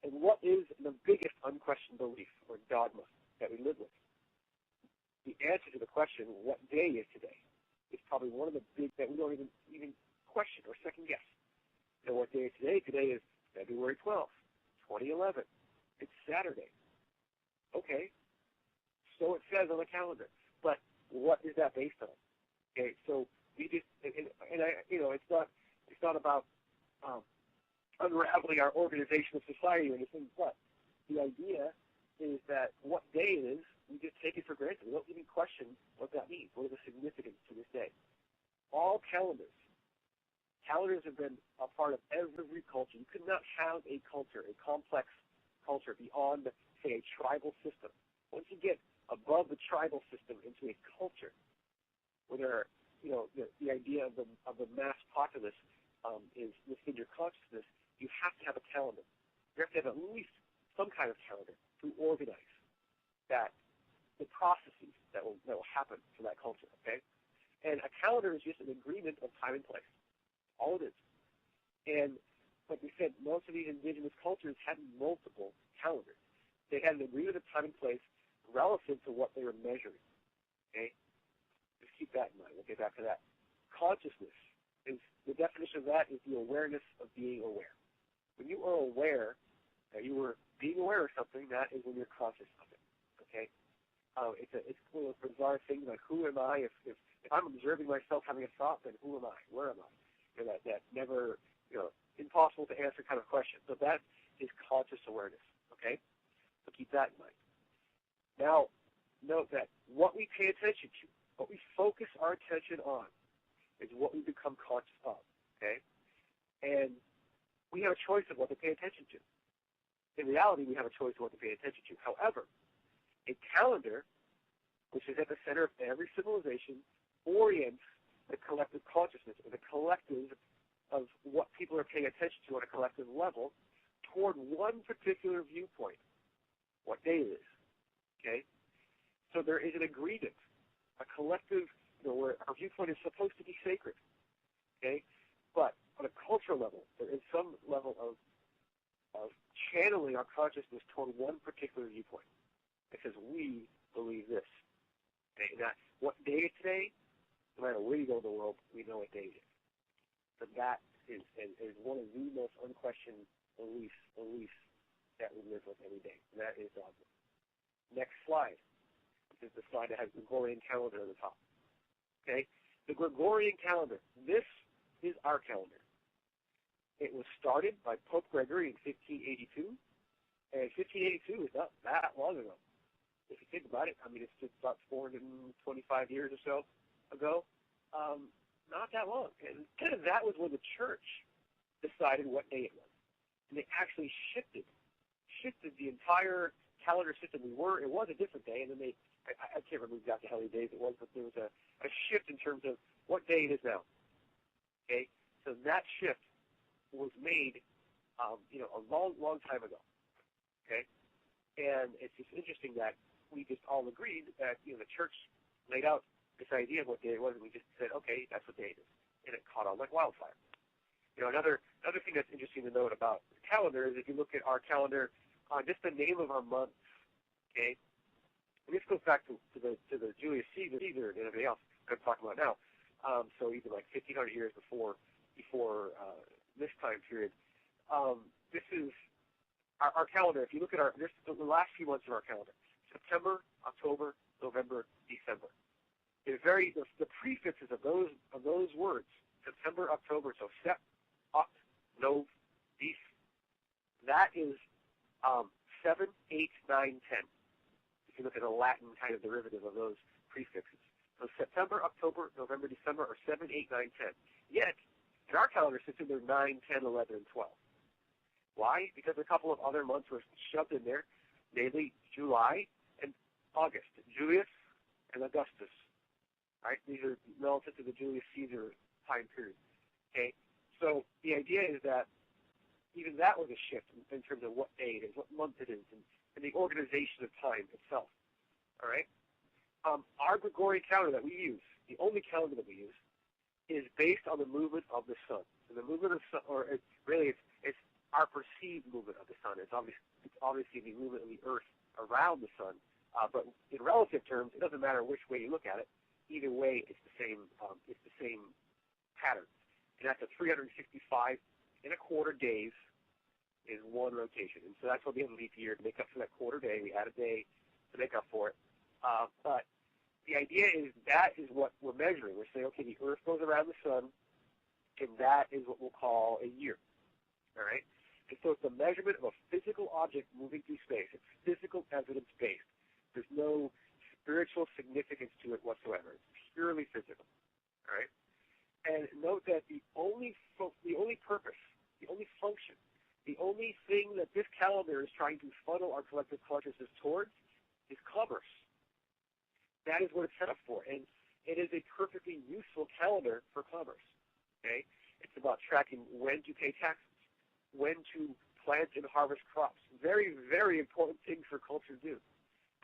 And what is the biggest unquestioned belief or dogma that we live with? The answer to the question, what day is today, is probably one of the big that we don't even question or second guess. You know, what day is today? Today is February 12th, 2011. It's Saturday. Okay, so it says on the calendar. But what is that based on? Okay, so we just, and I, you know, it's not about unraveling our organization of society or anything, but the idea is that what day it is, we just take it for granted. We don't even question what that means. What is the significance to this day? All calendars have been a part of every culture. You could not have a culture, a complex culture, beyond, say, a tribal system. Once you get above the tribal system into a culture, where there are, you know, the idea of the mass populace is within your consciousness, you have to have a calendar. You have to have at least some kind of calendar to organize that, the processes that will happen to that culture, okay? And a calendar is just an agreement of time and place. All it is. And like we said, most of these indigenous cultures had multiple calendars. They had an agreement of time and place relative to what they were measuring, okay? Just keep that in mind. We'll get back to that. Consciousness is, the definition of that is the awareness of being aware. When you are aware that you were being aware of something, that is when you're conscious of it, okay? It's one of those bizarre things like, who am I? If I'm observing myself having a thought, then who am I? Where am I? You know, that never, you know, impossible to answer kind of question. So that is conscious awareness, okay? So keep that in mind. Now, note that what we pay attention to, what we focus our attention on, is what we become conscious of, okay? And we have a choice of what to pay attention to. In reality, we have a choice of what to pay attention to. However, a calendar, which is at the center of every civilization, orients the collective consciousness, or the collective of what people are paying attention to on a collective level, toward one particular viewpoint, what day it is, okay? So there is an agreement, a collective, you know, where our viewpoint is supposed to be sacred, okay? But on a cultural level, there is some level of channeling our consciousness toward one particular viewpoint. Because we believe this. Okay? Now, what day is today? No matter where you go in the world, we know what day it is. So that is one of the most unquestioned beliefs that we live with every day. And that is Dogma. Next slide. This is the slide that has the Gregorian calendar on the top. Okay? The Gregorian calendar. This is our calendar. It was started by Pope Gregory in 1582. And 1582 is not that long ago. If you think about it, I mean, it's just about 425 years or so ago. Not that long. And that was when the church decided what day it was. And they actually shifted the entire calendar system. It was a different day, and then I can't remember exactly how many days it was, but there was a shift in terms of what day it is now. Okay? So that shift was made, you know, a long, long time ago. Okay? And it's just interesting that we just all agreed that, you know, the church laid out this idea of what day it was, and we just said, okay, that's what day it is. And it caught on like wildfire. You know, another thing that's interesting to note about the calendar is if you look at our calendar, just the name of our months, okay? And this goes back to the Julius Caesar and everything else I'm talking about now. So even like 1,500 years before this time period. This is our calendar. If you look at the last few months of our calendar, September, October, November, December. The prefixes of those words, September, October, so Sep, Oct, Nov, Dec, that is 7, 8, 9, 10. If you look at a Latin kind of derivative of those prefixes. So September, October, November, December are 7, 8, 9, 10. Yet, in our calendar system, they're 9, 10, 11, and 12. Why? Because a couple of other months were shoved in there, namely July and August, Julius and Augustus. Right? These are relative to the Julius Caesar time period. Okay? So the idea is that even that was a shift in terms of what day it is, what month it is, and the organization of time itself. All right? Our Gregorian calendar that we use, the only calendar that we use, is based on the movement of the sun. And the movement of the sun, or it's our perceived movement of the sun. It's obviously the movement of the Earth around the sun, but in relative terms, it doesn't matter which way you look at it. Either way, it's the same pattern. And that's a 365 and a quarter days is one rotation. And so that's what we have a leap year to make up for that quarter day. We add a day to make up for it. But the idea is that is what we're measuring. We're saying, okay, the Earth goes around the sun, and that is what we'll call a year. All right? And so it's a measurement of a physical object moving through space. It's physical evidence-based. There's no spiritual significance to it whatsoever. It's purely physical. All right? And note that the only purpose, the only function, the only thing that this calendar is trying to funnel our collective consciousness towards is commerce. That is what it's set up for. And it is a perfectly useful calendar for commerce. Okay? It's about tracking when to pay taxes, when to plant and harvest crops. Very, very important things for culture to do.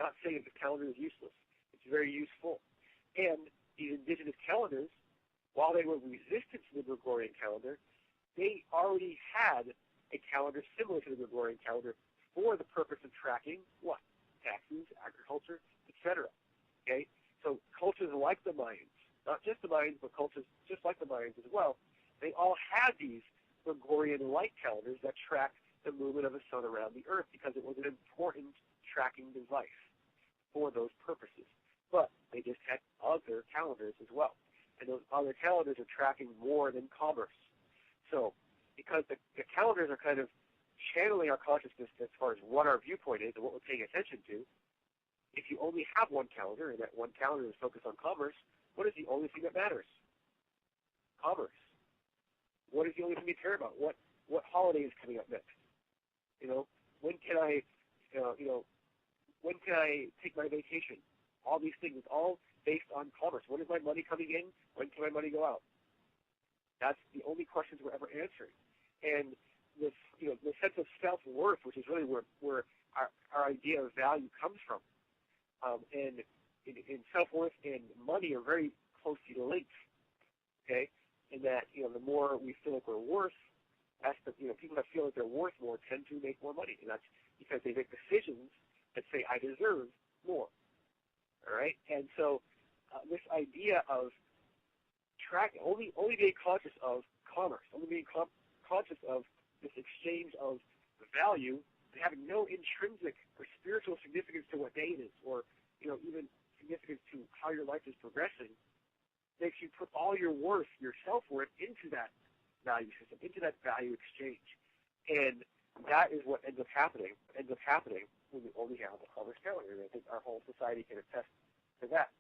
Not saying that the calendar is useless. It's very useful. And these indigenous calendars, while they were resistant to the Gregorian calendar, they already had a calendar similar to the Gregorian calendar for the purpose of tracking what? Taxes, agriculture, etc. Okay? So cultures like the Mayans, not just the Mayans, but cultures just like the Mayans as well, they all had these Gregorian-like calendars that tracked the movement of the sun around the Earth because it was an important tracking device for those purposes. But they just had other calendars as well. And those other calendars are tracking more than commerce. So because the calendars are kind of channeling our consciousness as far as what our viewpoint is and what we're paying attention to, if you only have one calendar and that one calendar is focused on commerce, what is the only thing that matters? Commerce. What is the only thing you care about? What holiday is coming up next? When can I, when can I take my vacation? All these things, it's all based on commerce. When is my money coming in? When can my money go out? That's the only questions we're ever answering. And this, the sense of self-worth, which is really where our idea of value comes from. And self-worth and money are very closely linked. Okay, in that the more we feel like we're worth, that's people that feel like they're worth more tend to make more money, and that's because they make decisions that say I deserve more. All right, and so this idea of only being conscious of commerce, only being conscious of this exchange of value, and having no intrinsic or spiritual significance to what day it is, or even significance to how your life is progressing, makes you put all your worth, your self-worth, into that value system, into that value exchange. And that is what ends up happening when we only have a commerce calendar. And I think our whole society can attest to that.